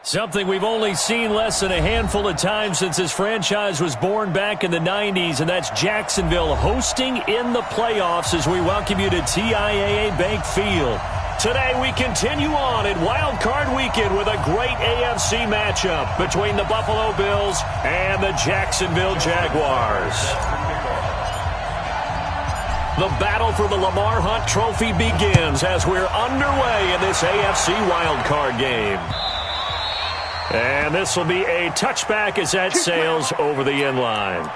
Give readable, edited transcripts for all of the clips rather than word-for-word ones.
Something we've only seen less than a handful of times since this franchise was born back in the 90s, and that's Jacksonville hosting in the playoffs as we welcome you to TIAA Bank Field. Today we continue on in Wild Card Weekend with a great AFC matchup between the Buffalo Bills and the Jacksonville Jaguars. The battle for the Lamar Hunt Trophy begins as we're underway in this AFC Wild Card game. And this will be a touchback as that sails over the end line.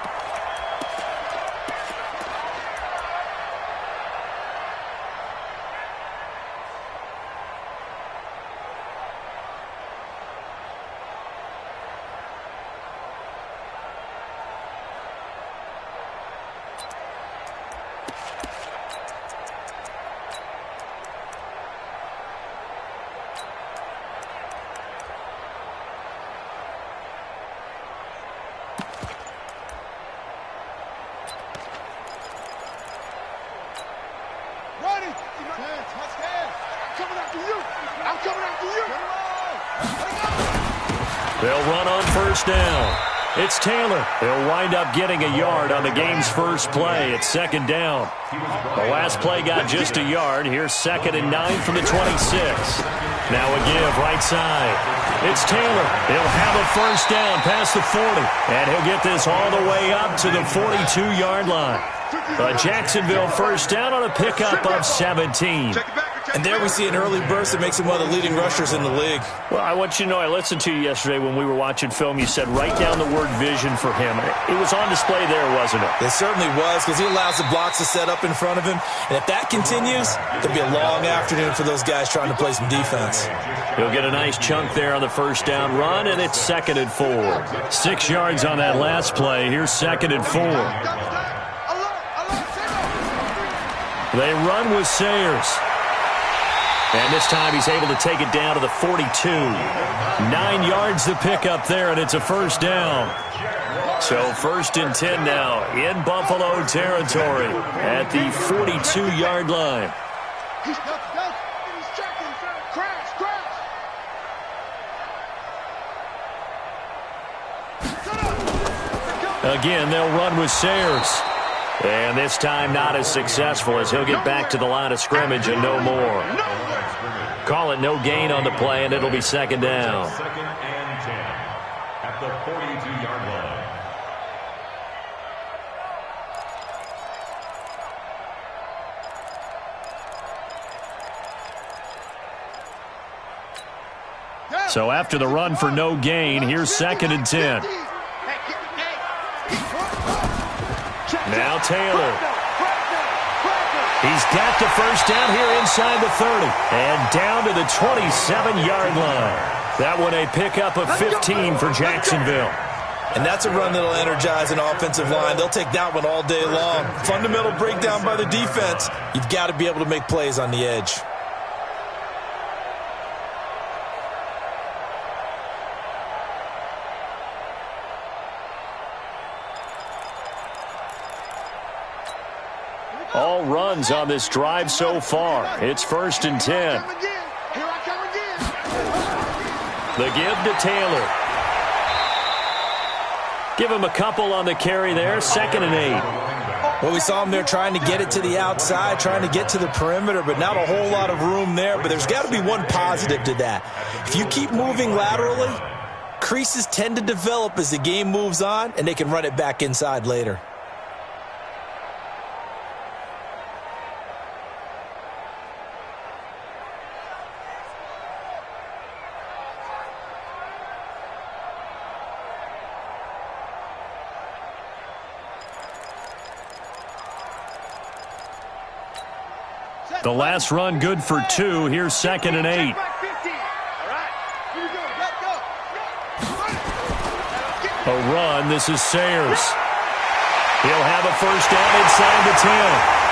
They'll run on first down. It's Taylor. He'll wind up getting a yard on the game's first play. It's second down. The last play got just a yard. Here's 2nd and 9 from the 26. Now a give right side. It's Taylor. He'll have a first down past the 40. And he'll get this all the way up to the 42-yard line. A Jacksonville first down on a pickup of 17. And there we see an early burst that makes him one of the leading rushers in the league. Well, I want you to know, I listened to you yesterday when we were watching film. You said write down the word vision for him. It was on display there, wasn't it? It certainly was, because he allows the blocks to set up in front of him. And if that continues, it'll be a long afternoon for those guys trying to play some defense. He'll get a nice chunk there on the first down run, and it's 2nd and 4. 6 yards on that last play. Here's 2nd and 4. They run with Sayers. And this time he's able to take it down to the 42. 9 yards to pick up there, and it's a first down. So 1st and 10 now in Buffalo territory at the 42-yard line. Again, they'll run with Sayers. And this time not as successful as he'll get back to the line of scrimmage and no more. Call it no gain on the play, and it'll be 2nd down. 2nd and 10 at the 42-yard line. So after the run for no gain, here's 2nd and 10. Now Taylor. He's got the first down here inside the 30. And down to the 27-yard line. That one a pickup of 15 for Jacksonville. And that's a run that'll energize an offensive line. They'll take that one all day long. Fundamental breakdown by the defense. You've got to be able to make plays on the edge. All runs on this drive so far. It's 1st and 10. The give to Taylor. Give him a couple on the carry there. 2nd and 8. Well, we saw him there trying to get it to the outside, trying to get to the perimeter, but not a whole lot of room there. But there's got to be one positive to that. If you keep moving laterally, creases tend to develop as the game moves on, and they can run it back inside later. The last run good for 2. Here's 2nd and 8. A run. This is Sayers. He'll have a first down inside the 10.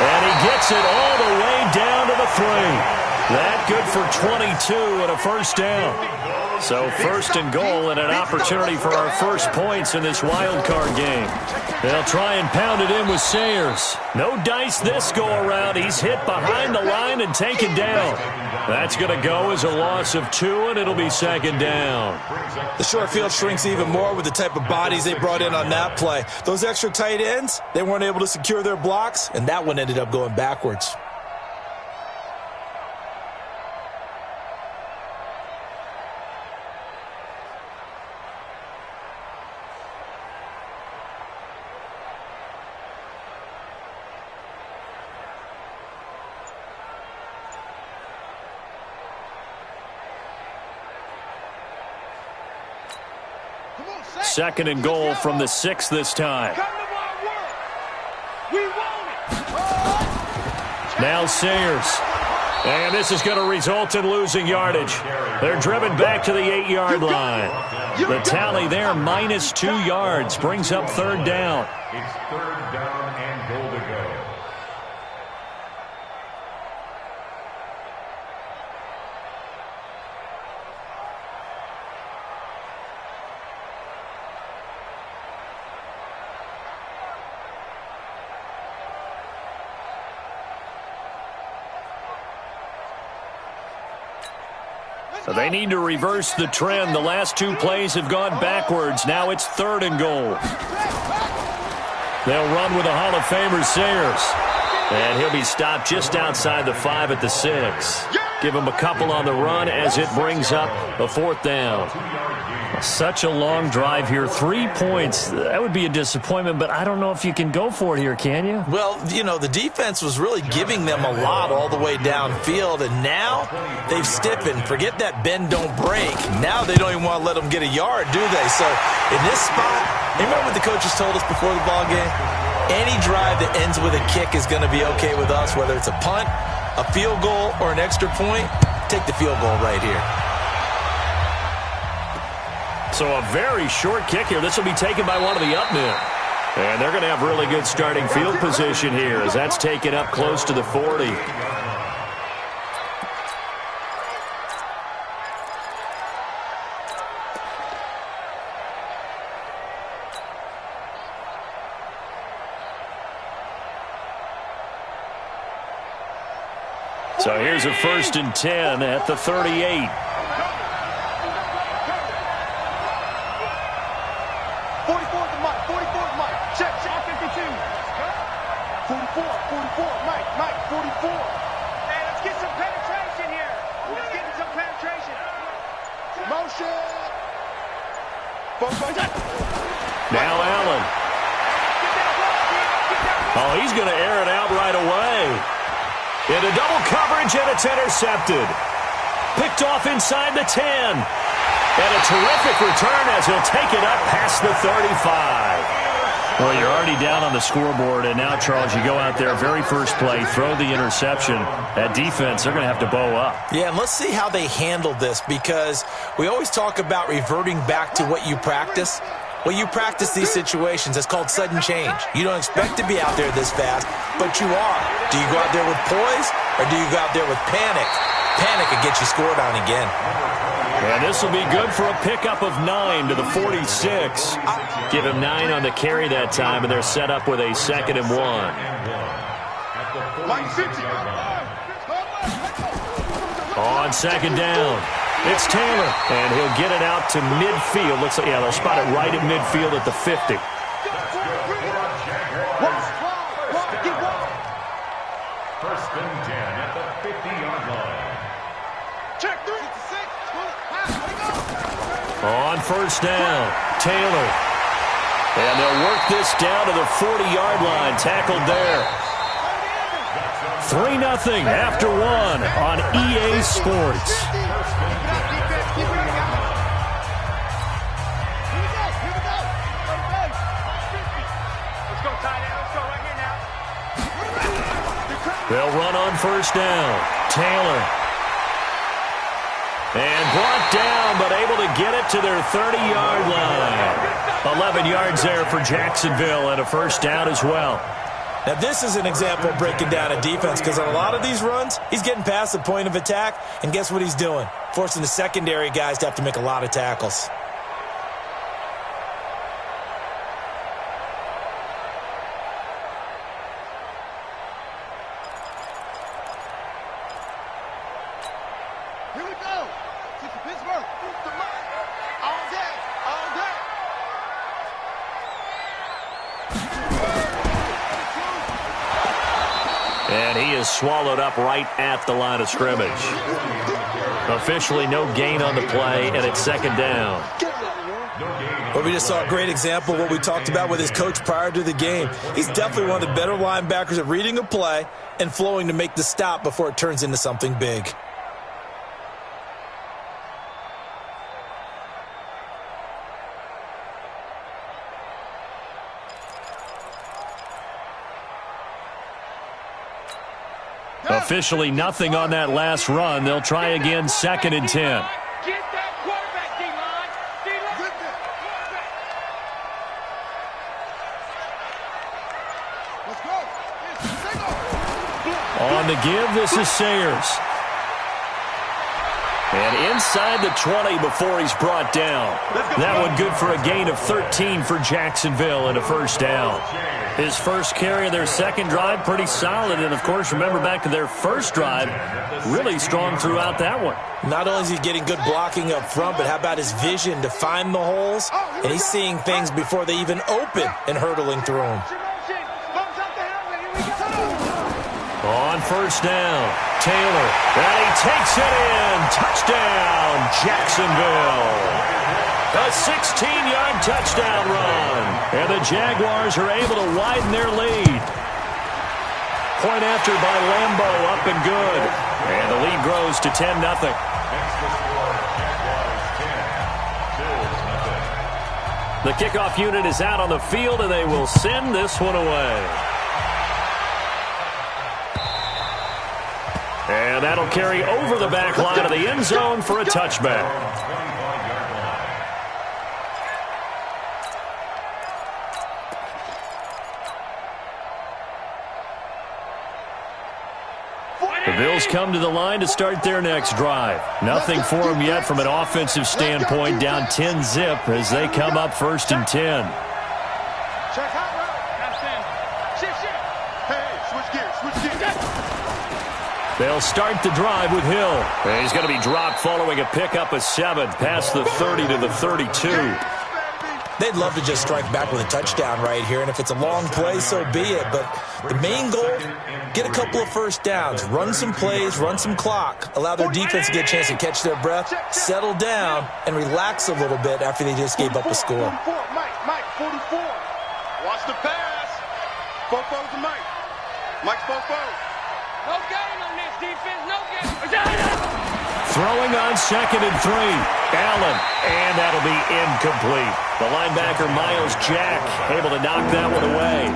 And he gets it all the way down to the 3. That good for 22 and a first down. So first and goal and an opportunity for our first points in this wild card game. They'll try and pound it in with Sayers. No dice this go-around. He's hit behind the line and taken down. That's going to go as a loss of 2, and it'll be second down. The short field shrinks even more with the type of bodies they brought in on that play. Those extra tight ends, they weren't able to secure their blocks, and that one ended up going backwards. Second and goal from the 6 this time. Now Sayers. And this is going to result in losing yardage. They're driven back to the 8-yard line. The tally there, minus 2 yards, brings up third down. It's third down and goal to go. They need to reverse the trend. The last 2 plays have gone backwards. Now it's third and goal. They'll run with the Hall of Famer Sayers. And he'll be stopped just outside the 5 at the 6. Give him a couple on the run as it brings up a fourth down. Such a long drive here. 3 points. That would be a disappointment, but I don't know if you can go for it here, can you? Well, you know, the defense was really giving them a lot all the way downfield, and now they've stiffened. Forget that bend, don't break. Now they don't even want to let them get a yard, do they? So in this spot, remember what the coaches told us before the ball game? Any drive that ends with a kick is going to be okay with us, whether it's a punt, a field goal, or an extra point. Take the field goal right here. So a very short kick here. This will be taken by one of the up men. And they're going to have really good starting field position here as that's taken up close to the 40. So here's a 1st and 10 at the 38. 44. Hey, let's get some penetration here. Let's get some penetration. Motion. Now Allen. Oh, he's going to air it out right away. Into double coverage, and it's intercepted. Picked off inside the 10. And a terrific return as he'll take it up past the 35. Well, you're already down on the scoreboard, and now, Charles, you go out there, very first play, throw the interception. That defense, they're going to have to bow up. Yeah, and let's see how they handle this, because we always talk about reverting back to what you practice. Well, you practice these situations. It's called sudden change. You don't expect to be out there this fast, but you are. Do you go out there with poise, or do you go out there with panic? Panic will get you scored on again. And this will be good for a pickup of 9 to the 46. Give him 9 on the carry that time, and they're set up with a 2nd and 1. On 2nd down, it's Taylor, and he'll get it out to midfield. Looks like, yeah, they'll spot it right at midfield at the 50. First and 10 at the 50-yard line. Check 3. On 1st down, Taylor. And they'll work this down to the 40-yard line. Tackled there. 3-0 after 1 on EA Sports. They'll run on 1st down. Taylor. And brought down, but able to get it to their 30-yard line. 11 yards there for Jacksonville and a 1st down as well. Now, this is an example of breaking down a defense because on a lot of these runs, he's getting past the point of attack, and guess what he's doing? Forcing the secondary guys to have to make a lot of tackles. Here we go. Keep the Pittsburgh. The mic. All day. All day. And he is swallowed up right at the line of scrimmage. Officially no gain on the play, and it's second down. Well, we just saw a great example of what we talked about with his coach prior to the game. He's definitely one of the better linebackers at reading a play and flowing to make the stop before it turns into something big. Officially nothing on that last run. They'll try again, second and 10. Get that quarterback, D-line. D-line. Let's go. On the give, this is Sayers. And inside the 20 before he's brought down. That one good for a gain of 13 for Jacksonville and a first down. His first carry of their second drive, pretty solid. And, of course, remember back to their first drive, really strong throughout that one. Not only is he getting good blocking up front, but how about his vision to find the holes? And he's seeing things before they even open and hurtling through them. On first down, Taylor, and he takes it in. Touchdown, Jacksonville. A 16-yard touchdown run. And the Jaguars are able to widen their lead. Point after by Lambo, up and good. And the lead grows to 10-0. The kickoff unit is out on the field, and they will send this one away. And that'll carry over the back line of the end zone for a touchback. The Bills come to the line to start their next drive. Nothing for them yet from an offensive standpoint, down 10-zip as they come up first and 10. Check hot route. Shift. Hey, switch gears. They'll start the drive with Hill. And he's going to be dropped following a pickup of 7 past the 30 to the 32. They'd love to just strike back with a touchdown right here, and if it's a long play, so be it. But the main goal, get a couple of first downs, run some plays, run some clock, allow their defense to get a chance to catch their breath, settle down, and relax a little bit after they just gave up a score. Mike, 44. Watch the pass. Fofo's to Mike. Mike's Fofo. No gain on this defense, no gain. Throwing on second and 3. Allen, and that'll be incomplete. The linebacker, Miles Jack, able to knock that one away.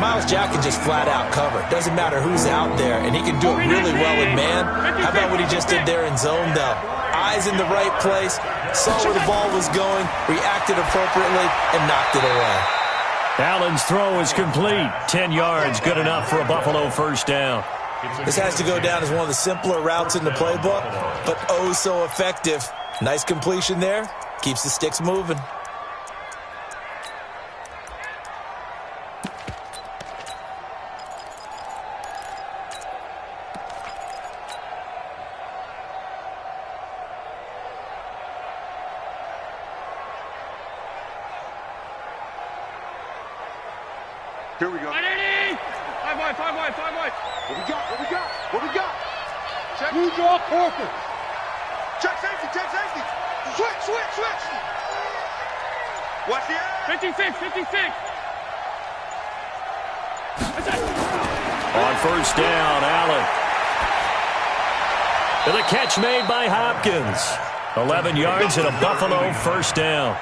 Miles Jack can just flat out cover. Doesn't matter who's out there, and he can do it really well in man. How about what he just did there in zone, though? Eyes in the right place, saw where the ball was going, reacted appropriately, and knocked it away. Allen's throw is complete. 10 yards, good enough for a Buffalo first down. This has to go down as one of the simpler routes in the playbook, but oh so effective. Nice completion there. Keeps the sticks moving. Here we go. Five wide. What we got? Check. Blue draw, Parker. Check safety. Switch. Watch the air. 56. On first down, Allen. And the catch made by Hopkins. 11 yards and a Buffalo first down.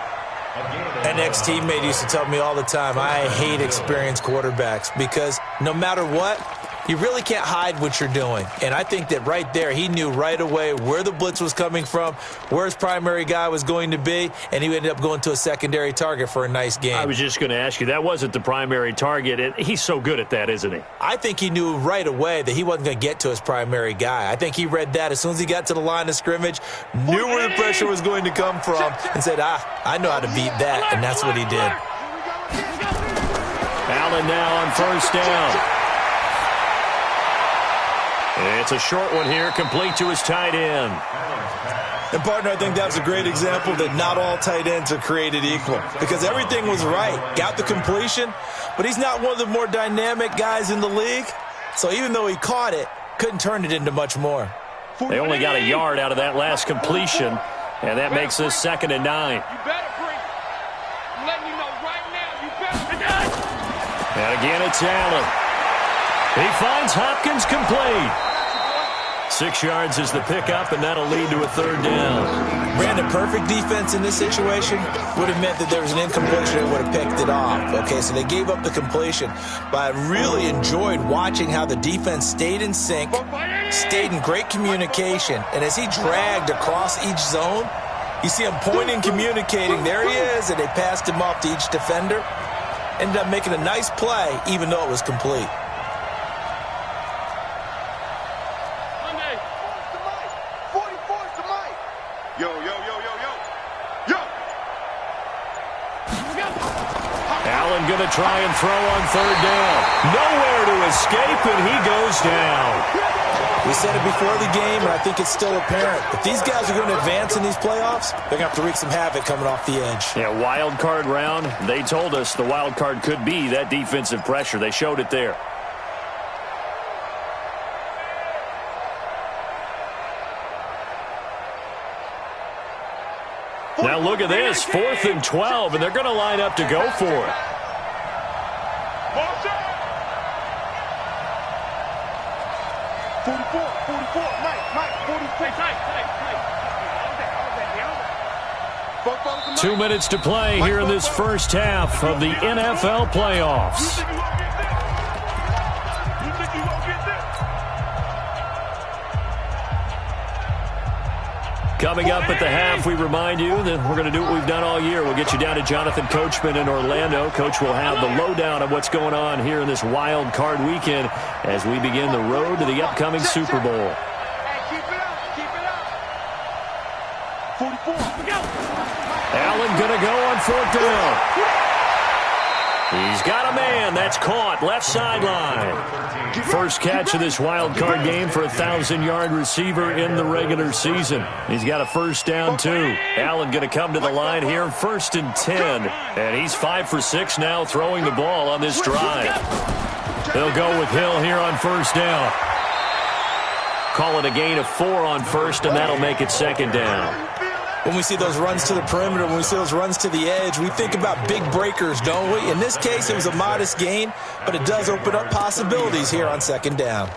An ex-teammate used to tell me all the time, I hate experienced quarterbacks because no matter what, You really can't hide what you're doing. And I think that right there, he knew right away where the blitz was coming from, where his primary guy was going to be, and he ended up going to a secondary target for a nice game. I was just going to ask you, that wasn't the primary target. He's so good at that, isn't he? I think he knew right away that he wasn't going to get to his primary guy. I think he read that as soon as he got to the line of scrimmage, knew where the pressure was going to come from, and said, I know how to beat that, and that's what he did. Allen now on first down. It's a short one here, complete to his tight end. And, partner, I think that was a great example that not all tight ends are created equal because everything was right. Got the completion, but he's not one of the more dynamic guys in the league. So even though he caught it, couldn't turn it into much more. They only got a yard out of that last completion, and that makes this 2nd and 9. You better bring it. I'm letting you know right now. You better. And again, it's Allen. He finds Hopkins complete. 6 yards is the pickup, and that'll lead to a 3rd down. Brandon, perfect defense in this situation would have meant that there was an incompletion and would have picked it off. Okay, so they gave up the completion. But I really enjoyed watching how the defense stayed in sync, stayed in great communication, and as he dragged across each zone, you see him pointing, communicating. There he is, and they passed him off to each defender. Ended up making a nice play, even though it was complete. Allen going to try and throw on 3rd down. Nowhere to escape, and he goes down. We said it before the game, and I think it's still apparent. If these guys are going to advance in these playoffs, they're going to have to wreak some havoc coming off the edge. Yeah, wild card round. They told us the wild card could be that defensive pressure. They showed it there. Now look at this, 4th and 12, and they're going to line up to go for it. 44, Mike, 44. 2 minutes to play here in this first half of the NFL playoffs. Coming up at the half, we remind you that we're going to do what we've done all year. We'll get you down to Jonathan Coachman in Orlando. Coach will have the lowdown of what's going on here in this wild card weekend as we begin the road to the upcoming Super Bowl. Keep it up. 44. Allen going to go on 4th down. He's got a man. That's caught. Left sideline. First catch of this wild card game for a 1,000-yard receiver in the regular season. He's got a 1st down, too. Allen going to come to the line here, 1st and 10. And he's 5 for 6 now throwing the ball on this drive. They'll go with Hill here on 1st down. Call it a gain of 4 on 1st, and that'll make it 2nd down. When we see those runs to the perimeter, when we see those runs to the edge, we think about big breakers, don't we? In this case, it was a modest gain, but it does open up possibilities here on 2nd down.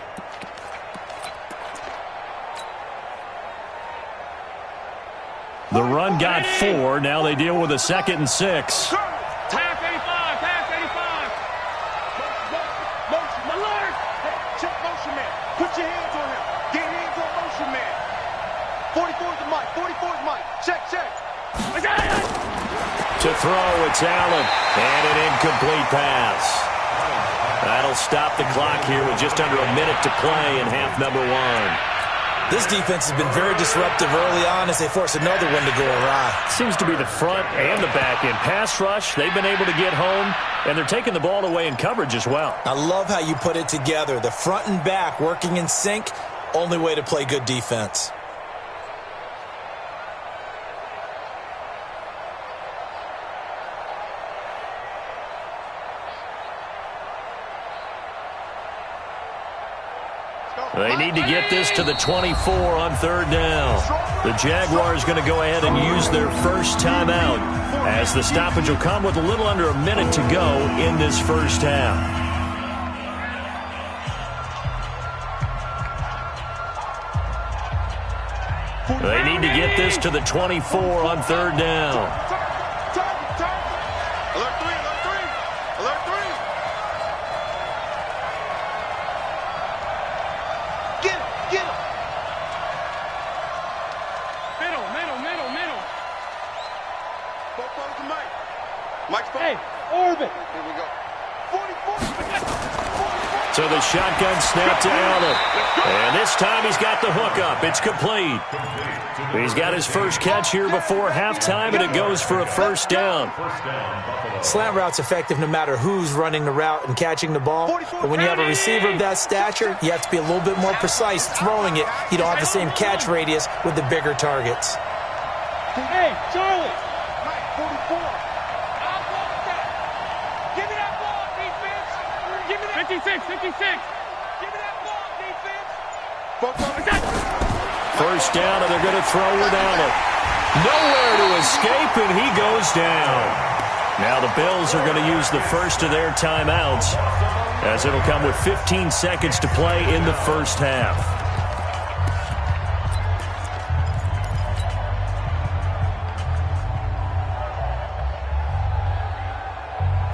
The run got 4. Now they deal with a 2nd and 6. Pass 85. Motion, alert. Hey, check motion man. Put your hands on him. Get hands on motion man. 44 is the mic. 44 is Mike. Check. To throw, it's Allen. And an incomplete pass. That'll stop the clock here with just under a minute to play in half number 1. This defense has been very disruptive early on as they force another one to go awry. Seems to be the front and the back end. Pass rush, they've been able to get home, and they're taking the ball away in coverage as well. I love how you put it together. The front and back working in sync, only way to play good defense. They need to get this to the 24 on 3rd down. The Jaguars going to go ahead and use their first timeout as the stoppage will come with a little under a minute to go in this first half. They need to get this to the 24 on 3rd down. Get him. Middle. Four to Mike. Mike's four. Hey, orbit. Here we go. 44. So the shotgun snap to Allen. And this time he's got the hook up. It's complete. He's got his first catch here before halftime, and it goes for a first down. Slant route's effective no matter who's running the route and catching the ball. But when you have a receiver of that stature, you have to be a little bit more precise throwing it. You don't have the same catch radius with the bigger targets. Hey, Charlie. 44. 56. Give me that ball, defense. First down, and they're going to throw it Allen. Nowhere to escape, and he goes down. Now the Bills are going to use the first of their timeouts, as it'll come with 15 seconds to play in the first half.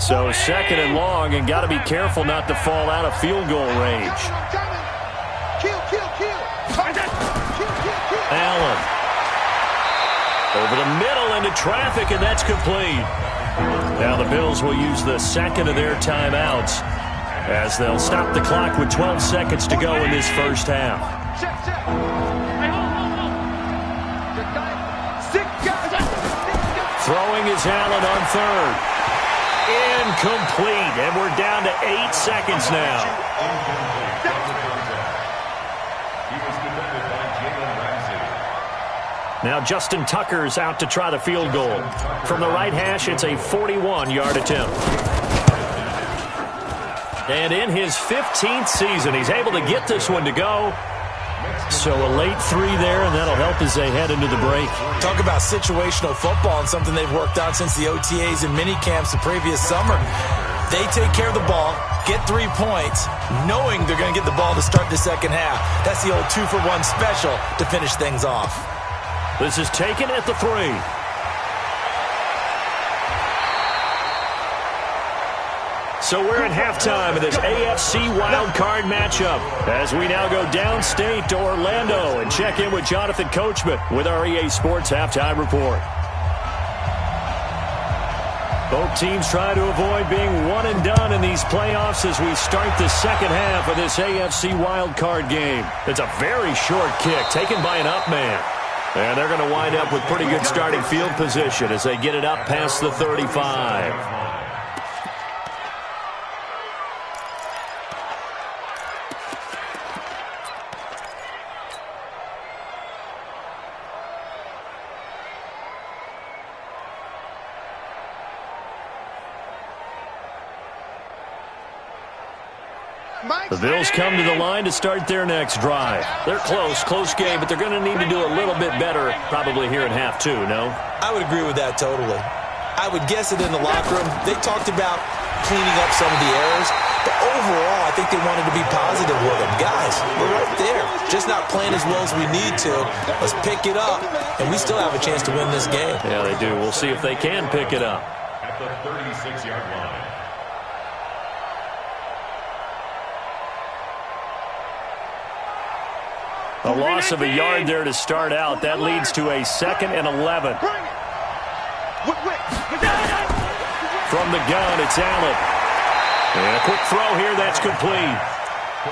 So second and long, and got to be careful not to fall out of field goal range. Kill. Allen. Over the middle into traffic, and that's complete. Now the Bills will use the second of their timeouts, as they'll stop the clock with 12 seconds to go in this first half. Throwing is Allen on third. Incomplete, and we're down to 8 seconds now. Now Justin Tucker's out to try the field goal. From the right hash, it's a 41-yard attempt. And in his 15th season, he's able to get this one to go. So a late three there, and that'll help as they head into the break. Talk about situational football and something they've worked on since the OTAs and mini camps the previous summer. They take care of the ball, get 3 points, knowing they're going to get the ball to start the second half. That's the old 2-for-1 special to finish things off. This is taken at the 3. So we're at halftime of this AFC wildcard matchup as we now go downstate to Orlando and check in with Jonathan Coachman with our EA Sports Halftime Report. Both teams try to avoid being one and done in these playoffs as we start the second half of this AFC wildcard game. It's a very short kick taken by an up man. And they're going to wind up with pretty good starting field position as they get it up past the 35. The Bills come to the line to start their next drive. They're close game, but they're going to need to do a little bit better probably here in half two, no? I would agree with that totally. I would guess that in the locker room, they talked about cleaning up some of the errors, but overall, I think they wanted to be positive with them. Guys, we're right there. Just not playing as well as we need to. Let's pick it up, and we still have a chance to win this game. Yeah, they do. We'll see if they can pick it up. At the 36-yard line. A loss of a yard there to start out. That leads to a 2nd and 11. From the gun, it's Allen. And a quick throw here, that's complete.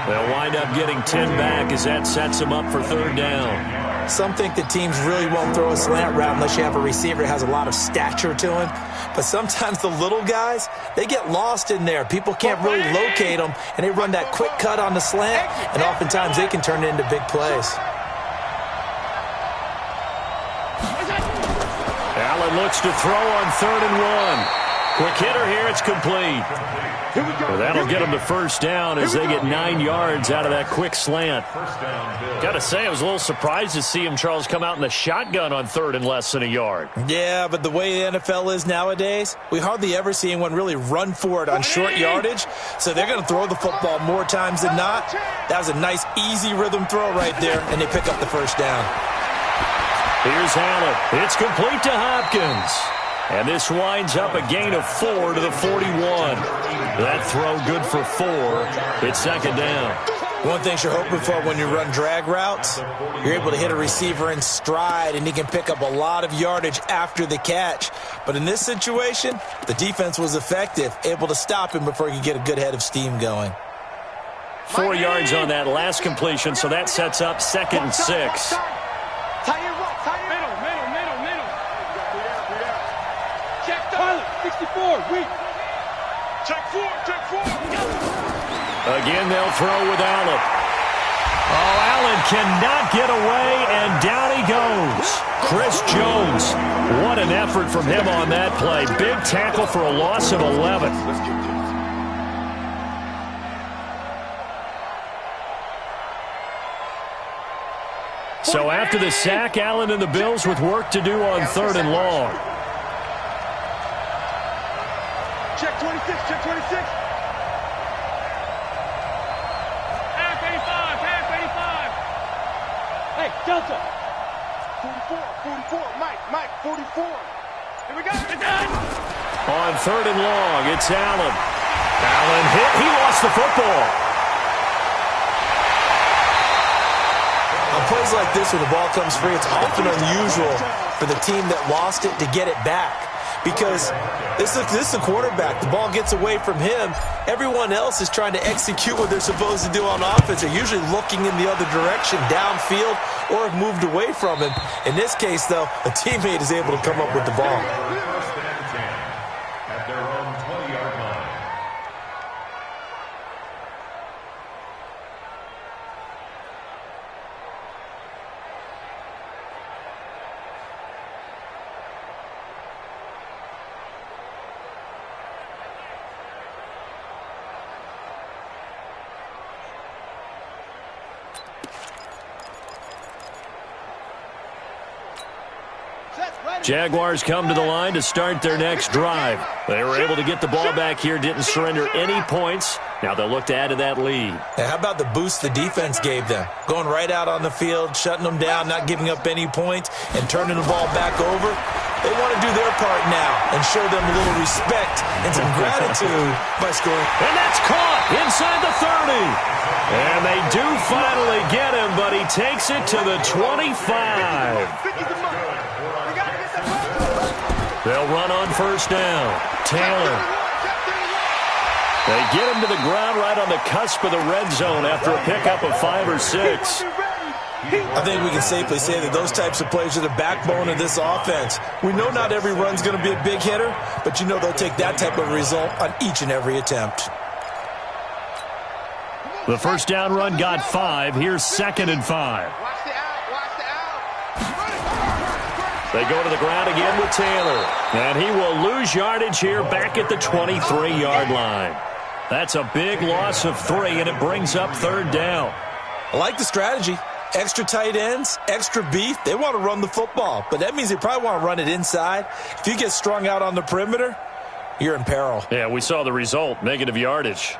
They'll wind up getting 10 back as that sets them up for third down. Some think that teams really won't throw a slant route unless you have a receiver that has a lot of stature to him. But sometimes the little guys, they get lost in there. People can't really locate them, and they run that quick cut on the slant, and oftentimes they can turn it into big plays. Allen looks to throw on 3rd and 1. Quick hitter here, it's complete. Well, that'll get them the first down as they get 9 yards out of that quick slant. Got to say, I was a little surprised to see him, Charles, come out in the shotgun on 3rd and less than a yard. Yeah, but the way the NFL is nowadays, we hardly ever see anyone really run for it on short yardage, so they're going to throw the football more times than not. That was a nice, easy rhythm throw right there, and they pick up the first down. Here's Allen. It's complete to Hopkins. And this winds up a gain of 4 to the 41. That throw good for 4. It's 2nd down. One thing you're hoping for when you run drag routes, you're able to hit a receiver in stride, and he can pick up a lot of yardage after the catch. But in this situation, the defense was effective, able to stop him before he could get a good head of steam going. 4 yards on that last completion, so that sets up 2nd and 6. Middle. Check 64, weak. Check 4. Again, they'll throw with Allen. Oh, Allen cannot get away, and down he goes. Chris Jones, what an effort from him on that play. Big tackle for a loss of 11. So after the sack, Allen and the Bills with work to do on 3rd and long. Check 26. Half 85. Hey, Delta. 44. Mike, 44. Here we go. It's done. On 3rd and long, it's Allen. Allen hit. He lost the football. On plays like this, when the ball comes free, it's often unusual for the team that lost it to get it back. Because this is a quarterback. The ball gets away from him. Everyone else is trying to execute what they're supposed to do on offense. They're usually looking in the other direction, downfield, or have moved away from him. In this case, though, a teammate is able to come up with the ball. At their own 20-yard line. Jaguars come to the line to start their next drive. They were able to get the ball back here, didn't surrender any points. Now they'll look to add to that lead. And how about the boost the defense gave them? Going right out on the field, shutting them down, not giving up any points, and turning the ball back over. They want to do their part now and show them a little respect and some gratitude by scoring. And that's caught inside the 30. And they do finally get him, but he takes it to the 25. They'll run on 1st down. Taylor. They get him to the ground right on the cusp of the red zone after a pickup of 5 or 6. I think we can safely say that those types of plays are the backbone of this offense. We know not every run's going to be a big hitter, but you know they'll take that type of result on each and every attempt. The 1st down run got 5. Here's 2nd and 5. They go to the ground again with Taylor. And he will lose yardage here back at the 23-yard line. That's a big loss of 3, and it brings up 3rd down. I like the strategy. Extra tight ends, extra beef. They want to run the football, but that means they probably want to run it inside. If you get strung out on the perimeter, you're in peril. Yeah, we saw the result, negative yardage.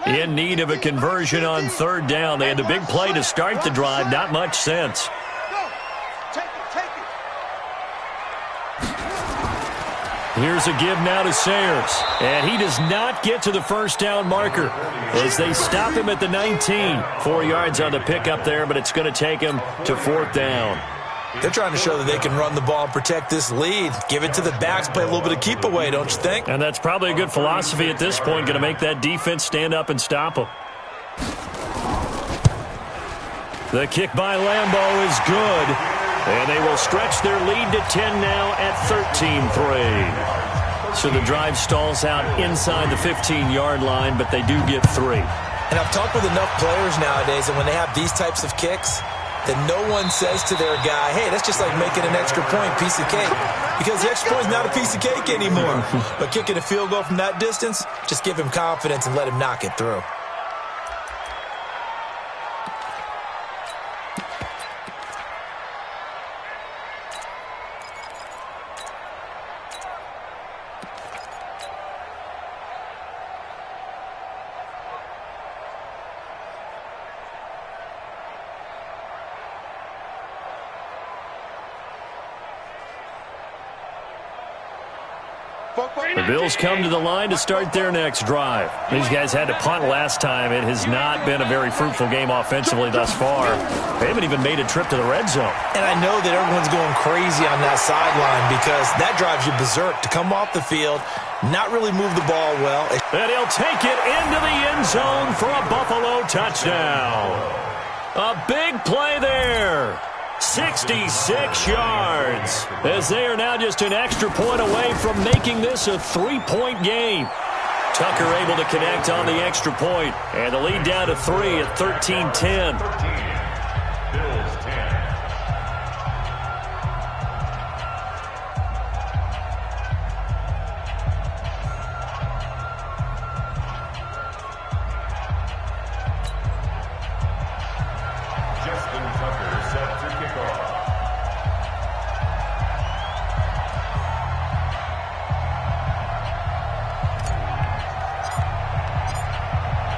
In need of a conversion on 3rd down. They had the big play to start the drive. Not much sense. Here's a give now to Sayers. And he does not get to the 1st down marker as they stop him at the 19. 4 yards on the pickup there, but it's going to take him to 4th down. They're trying to show that they can run the ball and protect this lead. Give it to the backs, play a little bit of keep away, don't you think? And that's probably a good philosophy at this point, going to make that defense stand up and stop them. The kick by Lambeau is good, and they will stretch their lead to 10 now at 13-3. So the drive stalls out inside the 15-yard line, but they do get 3. And I've talked with enough players nowadays, and when they have these types of kicks, then no one says to their guy, hey, that's just like making an extra point, piece of cake. Because the extra point is not a piece of cake anymore. But kicking a field goal from that distance, just give him confidence and let him knock it through. The Bills come to the line to start their next drive. These guys had to punt last time. It has not been a very fruitful game offensively thus far. They haven't even made a trip to the red zone. And I know that everyone's going crazy on that sideline because that drives you berserk to come off the field, not really move the ball well. And he'll take it into the end zone for a Buffalo touchdown. A big play there. 66 yards, as they are now just an extra point away from making this a 3-point game. Tucker able to connect on the extra point, and the lead down to 3 at 13-10. Bills 10. Justin Tucker set to kick off.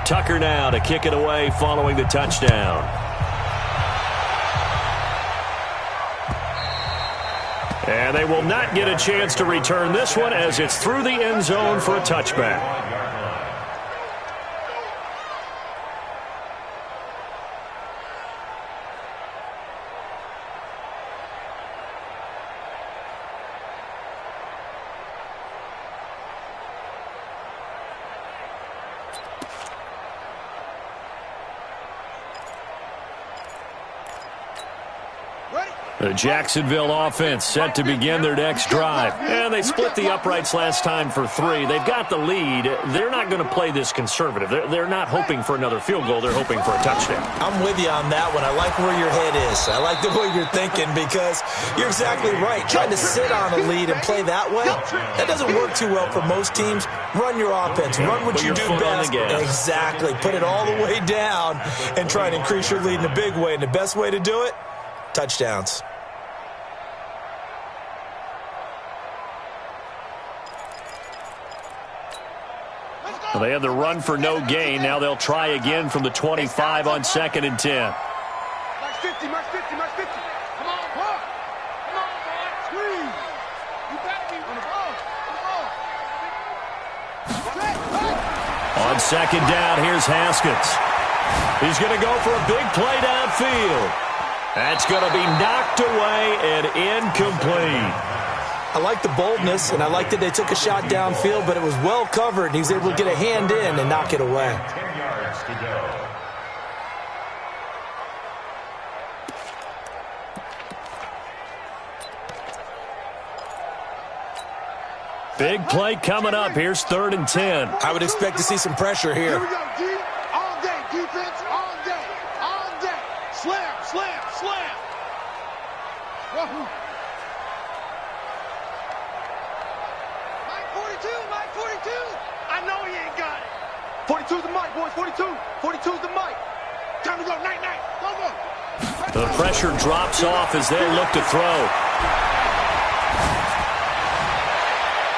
Tucker now to kick it away following the touchdown. And they will not get a chance to return this one as it's through the end zone for a touchback. The Jacksonville offense set to begin their next drive. And they split the uprights last time for 3. They've got the lead. They're not going to play this conservative. They're not hoping for another field goal. They're hoping for a touchdown. I'm with you on that one. I like where your head is. I like the way you're thinking because you're exactly right. Trying to sit on a lead and play that way, that doesn't work too well for most teams. Run your offense. Run what you do best. Exactly. Put it all the way down and try and increase your lead in a big way. And the best way to do it, touchdowns. Well, they had the run for no gain. Now they'll try again from the 25 on 2nd and 10. Max 50, Max 50, Max 50. Come on, boy. Come on, boy. Squeeze. You better be on the ball. On 2nd down, here's Haskins. He's going to go for a big play downfield. That's going to be knocked away and incomplete. I like the boldness, and I like that they took a shot downfield, but it was well covered. He was able to get a hand in and knock it away. 10 yards to go. Big play coming up. Here's 3rd and 10. I would expect to see some pressure Here here. we go, D. All day. Defense all day. All day. Slam, slam, slam. Wahoo. Mike 42, Mike 42. I know he ain't got it. 42's the mic, boys. 42. 42's the mic. Time to go. Night, night. Go, go. The pressure drops off as they look to throw.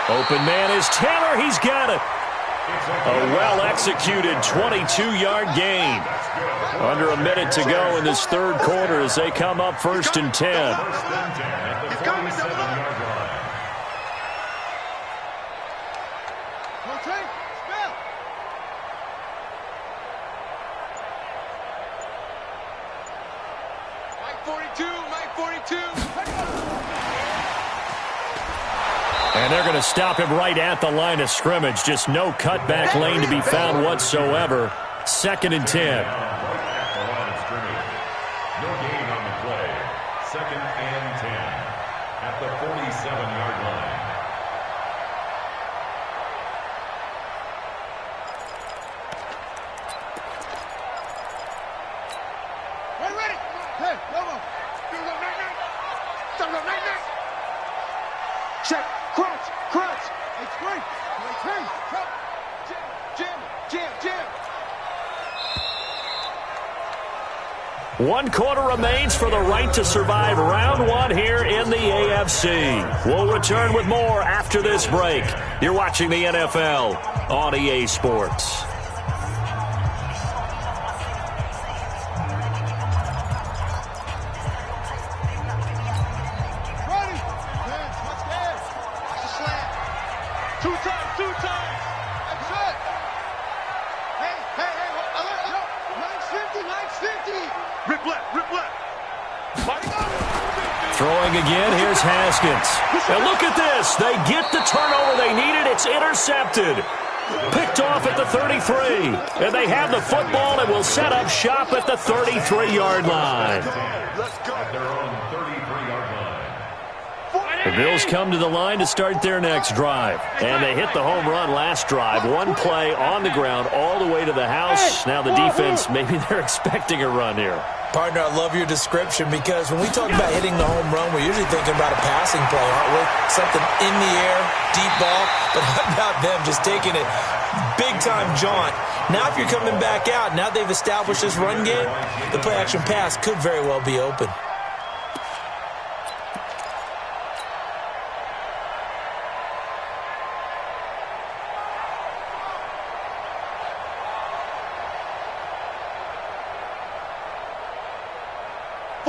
Open man is Taylor. He's got it. A well-executed 22-yard gain. Under a minute to go in this 3rd quarter as they come up 1st and 10. He's coming. Double up. Rotate. Spell. Mike 42. Mike 42. And they're going to stop him right at the line of scrimmage. Just no cutback lane to be found whatsoever. 2nd and 10. Right at the line of scrimmage. No gain on the play. 2nd and 10 at the 47-yard line. Ready. Hey, go. Here we go. Night, night. Stop, night, night. Check. Crunch. Crunch. It's great. It's him. Come. Jam. Jam. Jam. 1 quarter remains for the right to survive round 1 here in the AFC. We'll return with more after this break. You're watching the NFL on EA Sports. Ready. Let's go. Watch the slam. Throwing again, here's Haskins. And look at this. They get the turnover they needed. It's intercepted. Picked off at the 33. And they have the football and will set up shop at the 33-yard line. At their own 33-yard line. The Bills come to the line to start their next drive. And they hit the home run last drive. One play on the ground all the way to the house. Now the defense, maybe they're expecting a run here. Partner, I love your description because when we talk about hitting the home run, we're usually thinking about a passing play, aren't we? Something in the air, deep ball. But how about them just taking it big-time jaunt? Now if you're coming back out, now they've established this run game, the play-action pass could very well be open.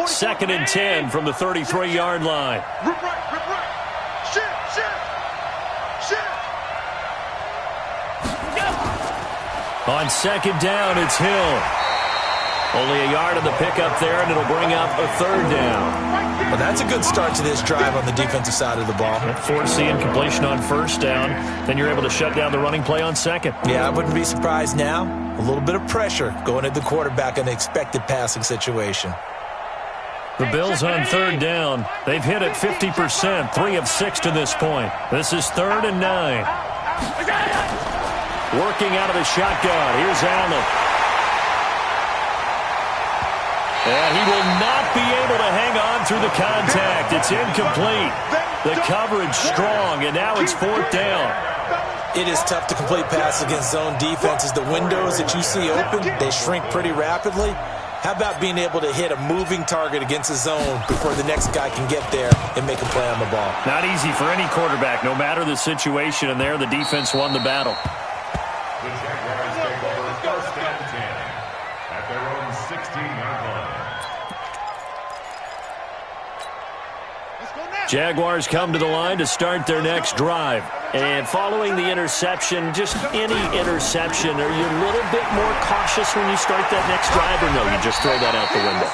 Second and 10 from the 33-yard line. Rip right. Shift. On second down, it's Hill. Only a yard on the pickup there, and it'll bring up a third down. Well, that's a good start to this drive on the defensive side of the ball. Force the incompletion on first down. Then you're able to shut down the running play on second. Yeah, I wouldn't be surprised now. A little bit of pressure going at the quarterback in an expected passing situation. The Bills on third down. They've hit it 50%, 3 of 6 to this point. This is 3rd and 9. Working out of the shotgun. Here's Allen. And he will not be able to hang on through the contact. It's incomplete. The coverage strong, and now it's 4th down. It is tough to complete passes against zone defenses. The windows that you see open, they shrink pretty rapidly. How about being able to hit a moving target against a zone before the next guy can get there and make a play on the ball? Not easy for any quarterback, no matter the situation, and there the defense won the battle. The Jaguars take over 1st and 10 at their own 16-yard line. Jaguars come to the line to start their next drive. And following the interception, just any interception, are you a little bit more cautious when you start that next drive, or no, you just throw that out the window?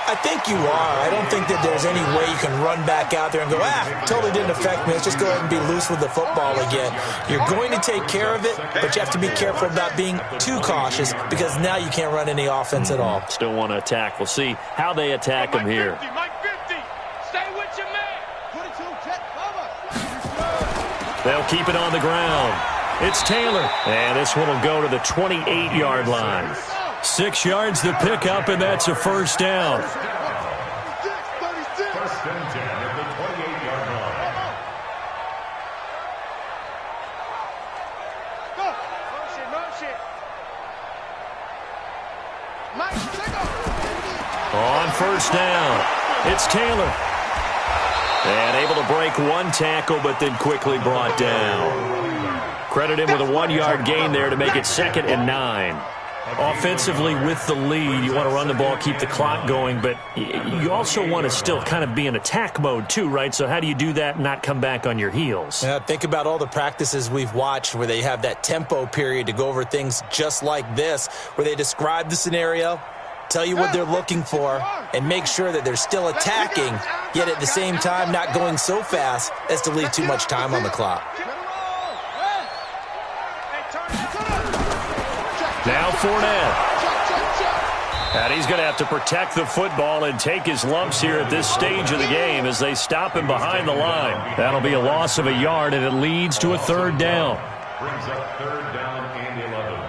I think you are. I don't think that there's any way you can run back out there and go, totally didn't affect me. Let's just go ahead and be loose with the football again. You're going to take care of it, but you have to be careful about being too cautious because now you can't run any offense at all. Still want to attack. We'll see how they attack him here. They'll keep it on the ground. It's Taylor. And this one will go to the 28-yard line. 6 yards to pick up, and that's a first down. 1st and 10 at the 28-yard line. On first down, it's Taylor. And able to break one tackle, but then quickly brought down. Credit him with a 1-yard gain there to make it 2nd and 9. Offensively with the lead, you want to run the ball, keep the clock going, but you also want to still kind of be in attack mode too, right? So how do you do that and not come back on your heels? Yeah, think about all the practices we've watched where they have that tempo period to go over things just like this, where they describe the scenario, tell you what they're looking for, and make sure that they're still attacking, yet at the same time not going so fast as to leave too much time on the clock. Now Fournette. And he's going to have to protect the football and take his lumps here at this stage of the game as they stop him behind the line. That'll be a loss of a yard, and it leads to a 3rd down. Brings up 3rd down and 11.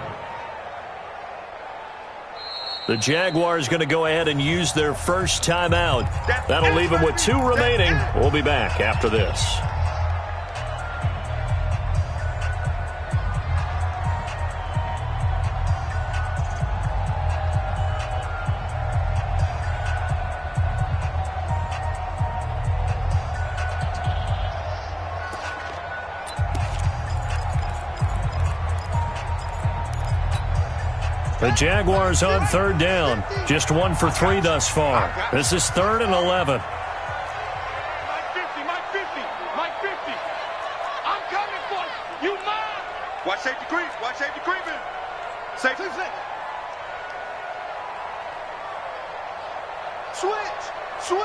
The Jaguars going to go ahead and use their first timeout. That'll leave them with 2 remaining. We'll be back after this. The Jaguars on 3rd down. Just 1 for 3 thus far. This is 3rd and 11. Mike 50. I'm coming for you. You mine. Watch safety creeping. Safety. Switch.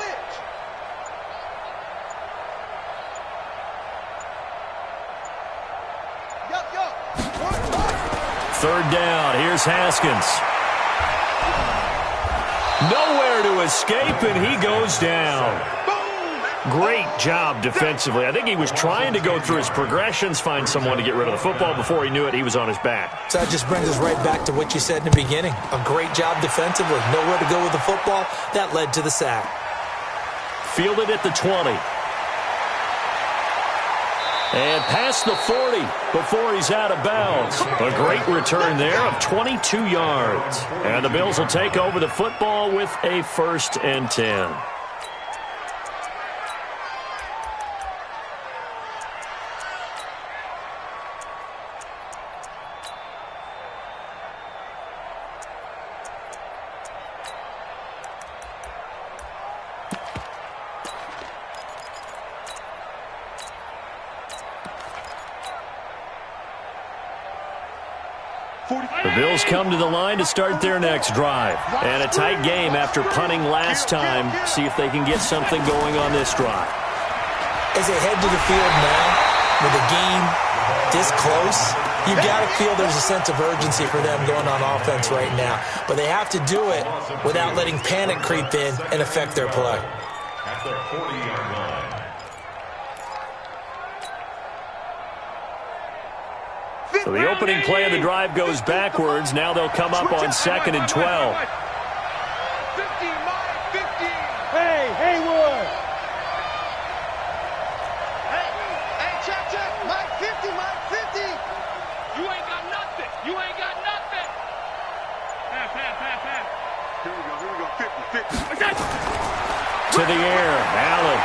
third down. Here's Haskins. Nowhere to escape, and he goes down. Great job defensively. I think he was trying to go through his progressions, find someone to get rid of the football. Before he knew it, he was on his back. So that just brings us right back to what you said in the beginning. A great job defensively. Nowhere to go with the football. That led to the sack. Fielded at the 20. And past the 40 before he's out of bounds. A great return there of 22 yards. And the Bills will take over the football with a 1st and 10. The Bills come to the line to start their next drive. And a tight game after punting last time. See if they can get something going on this drive. As they head to the field now, with the game this close, you've got to feel there's a sense of urgency for them going on offense right now. But they have to do it without letting panic creep in and affect their play. At the 40-yard line. So the opening play of the drive goes backwards. Now they'll come up on 2nd and 12. 50, Hey, Haywood. Hey, check. Mike 50. You ain't got nothing. Pass. Here we go. 50. To the air, Allen.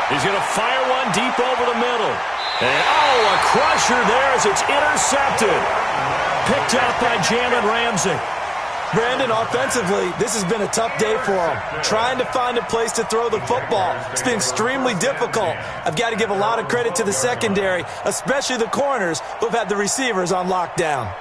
He's going to fire one deep over the middle. And, a crusher there as it's intercepted. Picked out by Jalen Ramsey. Brandon, offensively, this has been a tough day for them. Trying to find a place to throw the football. It's been extremely difficult. I've got to give a lot of credit to the secondary, especially the corners who've had the receivers on lockdown.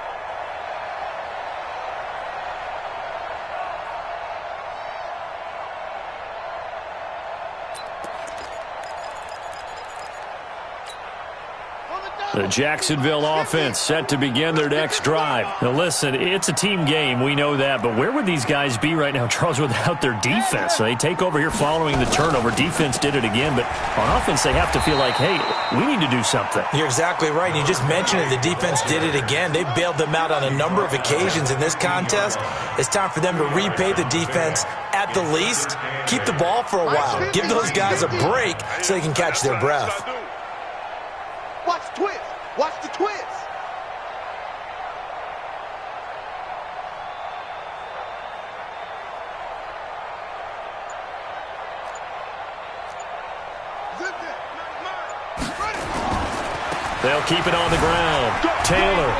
The Jacksonville offense set to begin their next drive. Now listen, it's a team game, we know that, but where would these guys be right now, Charles, without their defense? So they take over here following the turnover. Defense did it again, but on offense they have to feel like, hey, we need to do something. You're exactly right. You just mentioned it. The defense did it again. They bailed them out on a number of occasions in this contest. It's time for them to repay the defense at the least. Keep the ball for a while. Give those guys a break so they can catch their breath. Watch the twist. Watch the twist. They'll keep it on the ground. Taylor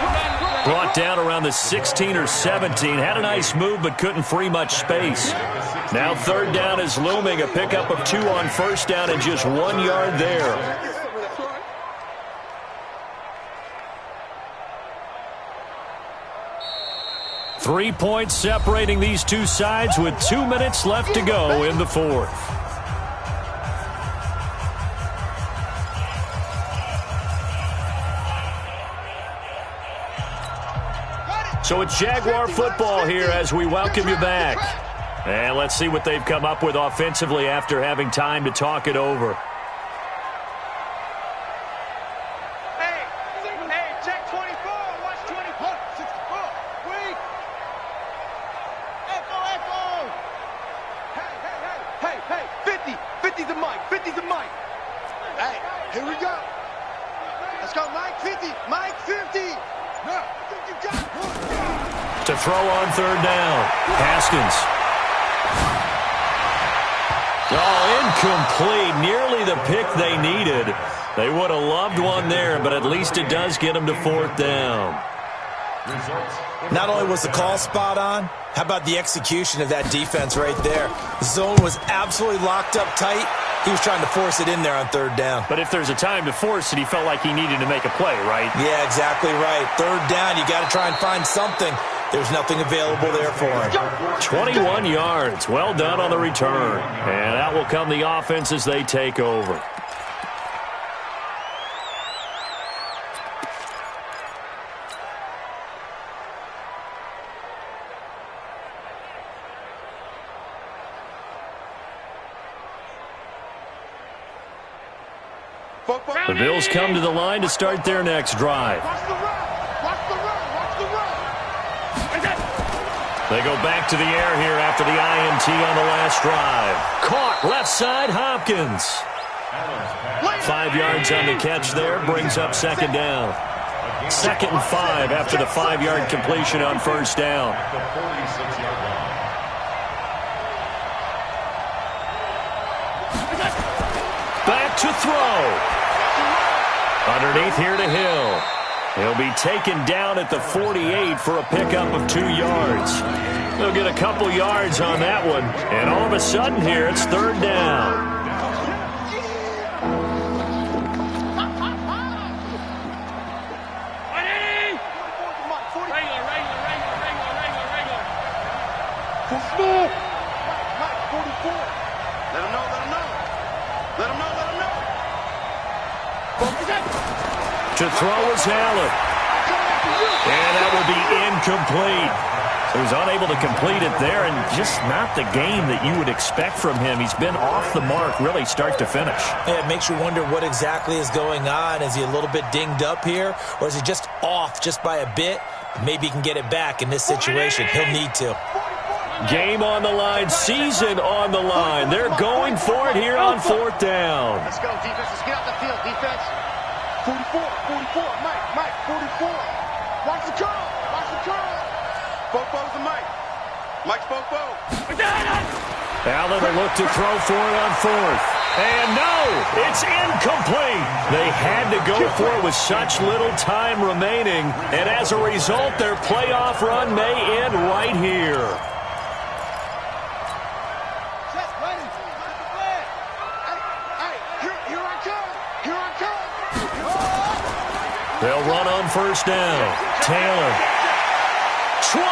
brought down around the 16 or 17. Had a nice move but couldn't free much space. Now 3rd down is looming. A pickup of 2 on 1st down and just 1 yard there. 3 points separating these two sides with 2 minutes left to go in the 4th. So it's Jaguar football here as we welcome you back. And let's see what they've come up with offensively after having time to talk it over. To throw on 3rd down. Haskins. Incomplete. Nearly the pick they needed. They would have loved one there, but at least it does get them to 4th down. Not only was the call spot on, how about the execution of that defense right there? The zone was absolutely locked up tight. He was trying to force it in there on 3rd down. But if there's a time to force it, he felt like he needed to make a play, right? Yeah, exactly right. 3rd down, you got to try and find something. There's nothing available there for him. 21 yards. Well done on the return. And out will come the offense as they take over. The Bills come to the line to start their next drive. Watch the run. Watch the run. Watch the run. They go back to the air here after the INT on the last drive. Caught left side, Hopkins. 5 yards on the catch there, brings up second down. 2nd and 5 after the 5-yard completion on first down. At the 46-yard line. Back to throw. Underneath here to Hill. He'll be taken down at the 48 for a pickup of 2 yards. They'll get a couple yards on that one. And all of a sudden here, it's 3rd down. To throw is Allen. And that will be incomplete. So he's unable to complete it there, and just not the game that you would expect from him. He's been off the mark, really, start to finish. Yeah, it makes you wonder what exactly is going on. Is he a little bit dinged up here, or is he just off just by a bit? Maybe he can get it back in this situation. He'll need to. Game on the line, season on the line. They're going for it here on 4th down. Let's go, defense. Let's get out the field, defense. 44, Mike, 44. Watch the curl, watch the curl. Bofo's the Mike. Mike's Bofo. Allen will look to throw for it on 4th. And no, it's incomplete. They had to go for it with such little time remaining. And as a result, their playoff run may end right here. They'll run on first down. Taylor. 20.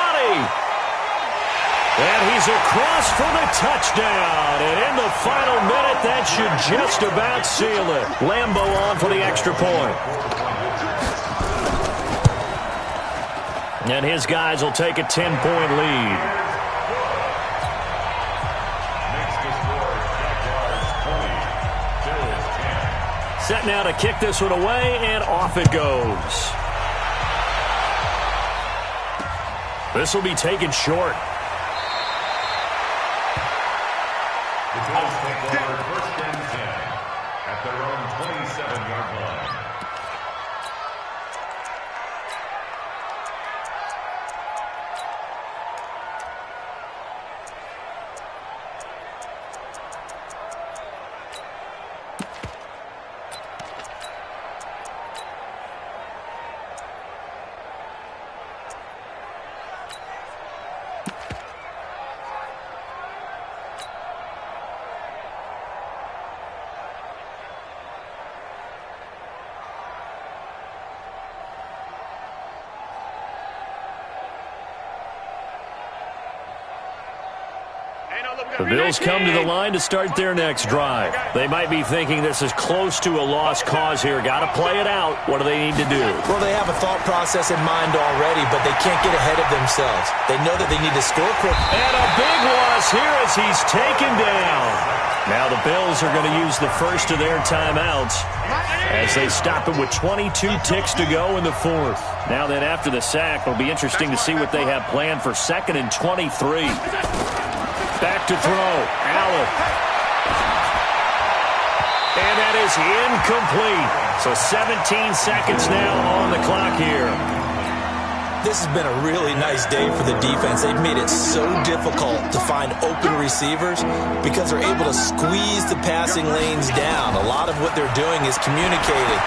And he's across for the touchdown. And in the final minute, that should just about seal it. Lambeau on for the extra point. And his guys will take a 10-point lead. Next to score, Jaguars 20, Bills 10. Set now to kick this one away, and off it goes. This will be taken short. The Bills take over 1st and 10 at their own 27-yard line. The Bills come to the line to start their next drive. They might be thinking this is close to a lost cause here. Got to play it out. What do they need to do? Well, they have a thought process in mind already, but they can't get ahead of themselves. They know that they need to score quick. And a big loss here as he's taken down. Now the Bills are going to use the first of their timeouts as they stop it with 22 ticks to go in the 4th. Now then, after the sack, it'll be interesting to see what they have planned for 2nd and 23. Back to throw. Allen. And that is incomplete. So 17 seconds now on the clock here. This has been a really nice day for the defense. They've made it so difficult to find open receivers because they're able to squeeze the passing lanes down. A lot of what they're doing is communicating.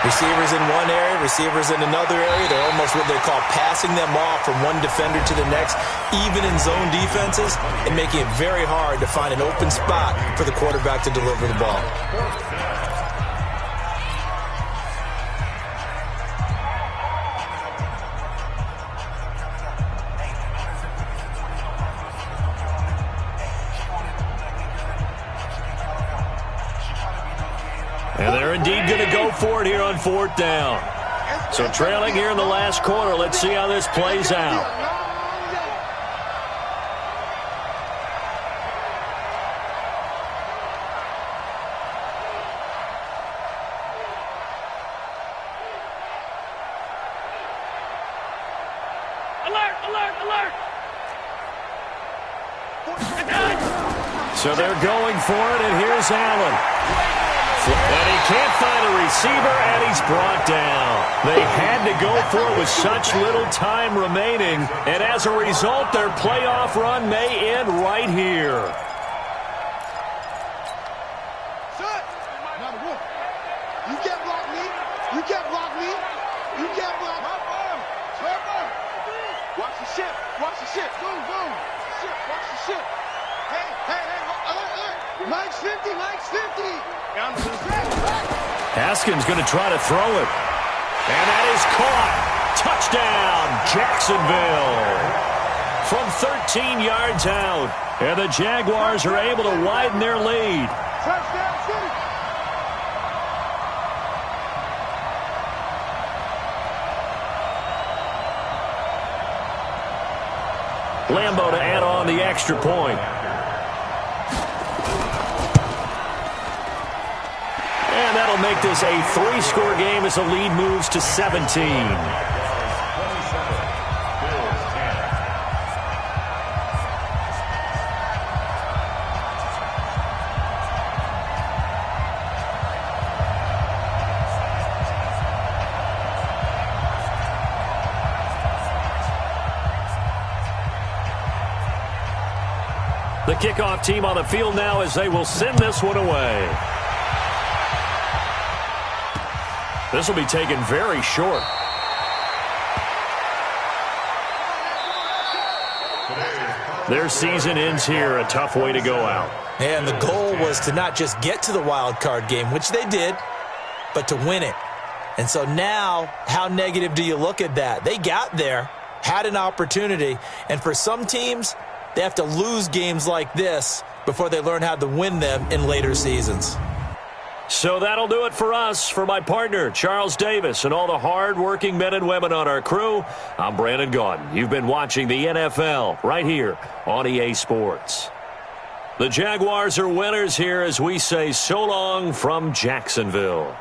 Receivers in one area, receivers in another area. They're almost what they call passing them off from one defender to the next, even in zone defenses, and making it very hard to find an open spot for the quarterback to deliver the ball. And they're indeed going to go for it here on 4th down. So trailing here in the last quarter. Let's see how this plays out. Alert! Alert! Alert! So they're going for it, and here's Allen. And he can't find a receiver, and he's brought down. They had to go for it with such little time remaining, and as a result, their playoff run may end right here. You can't block me. You can't block me. You can't block me. Watch the ship. Watch the ship. Boom, boom. Ship. Watch the ship. Hey, hey, hey. Alert. Mike's 50. Mike's 50. Haskins going to try to throw it. And that is caught. Touchdown, Jacksonville. From 13 yards out. And the Jaguars are able to widen their lead. Touchdown, City. Lambeau to add on the extra point. And that'll make this a 3-score game as the lead moves to 17. The kickoff team on the field now as they will send this one away. This will be taken very short. Their season ends here. A tough way to go out. And the goal was to not just get to the wild card game, which they did, but to win it. And so now, how negative do you look at that? They got there, had an opportunity, and for some teams, they have to lose games like this before they learn how to win them in later seasons. So that'll do it for us. For my partner, Charles Davis, and all the hard-working men and women on our crew, I'm Brandon Gaudin. You've been watching the NFL right here on EA Sports. The Jaguars are winners here as we say so long from Jacksonville.